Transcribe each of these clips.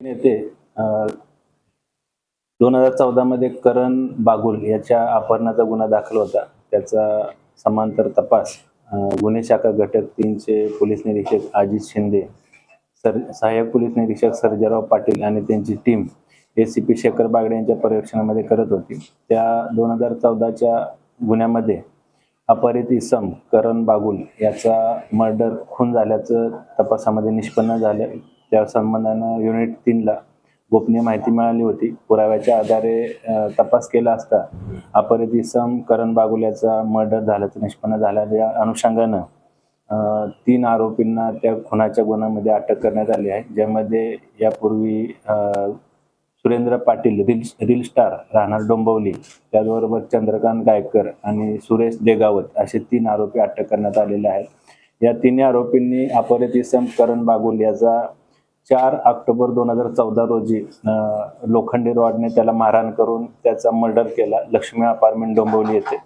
नेते 2014 मध्ये करण बागुल याच्या अपहरणाचा गुन्हा दाखल होता. त्याचा समांतर तपास गुन्हे शाखा घटक 3चे पोलीस निरीक्षक अजित शिंदे, सहाय्यक पोलीस निरीक्षक सर्जेराव पाटील आणि त्यांची टीम एसीपी शेखर बागडे यांच्या पर्यवेक्षणामध्ये करत होती. त्या 2014च्या गुन्ह्यामध्ये अपहरित इसम करण बागुल याचा मर्डर खून झाल्याचं तपासामध्ये निष्पन्न झालं. त्या संबंधानं युनिट 3ला गोपनीय माहिती मिळाली होती. पुराव्याच्या आधारे तपास केला असता अपहरित इसम करण बागुल याचा मर्डर झाल्याचं निष्पन्न झाल्याच्या अनुषंगानं 3 आरोपींना त्या खुनाच्या गुन्ह्यामध्ये अटक करण्यात आली आहे. ज्यामध्ये यापूर्वी सुरेंद्र पाटील रील स्टार राहणार डोंबिवली, त्याचबरोबर चंद्रकांत गायकर आणि सुरेश देगावत असे 3 आरोपी अटक करण्यात आलेले आहेत. या तिन्ही आरोपींनी अपहरित इसम करण बागुल याचा 4 ऑक्टोबर 2014 रोजी लोखंडी रॉडने त्याला मारहाण करून त्याचा मर्डर केला लक्ष्मी अपार्टमेंट डोंबिवली येथे.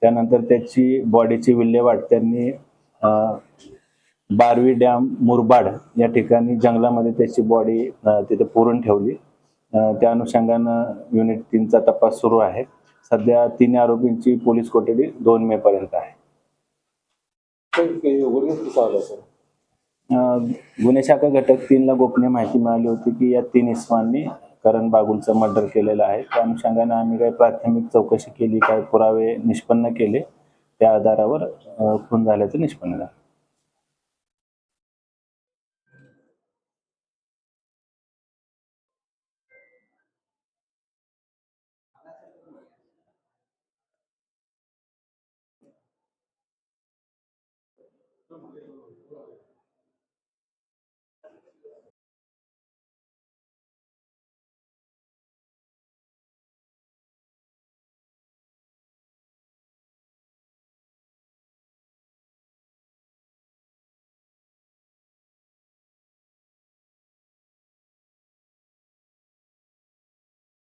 त्यानंतर त्याची बॉडीची विल्हेवाट त्यांनी बारवी डॅम मुरबाड या ठिकाणी जंगलामध्ये त्याची बॉडी तिथे पुरून ठेवली. त्या अनुषंगानं युनिट 3चा तपास सुरू आहे. सध्या 3 आरोपींची पोलीस कोठडी 2 मे पर्यंत आहे. गुन्हे शाखा घटक 3ला गोपनीय माहिती मिळाली होती की या 3 इसमांनी करण बागुलचं मर्डर केलेलं आहे. त्या अनुषंगानं आम्ही काही प्राथमिक चौकशी केली, काही पुरावे निष्पन्न केले. त्या आधारावर खून झाल्याचं निष्पन्न झालं.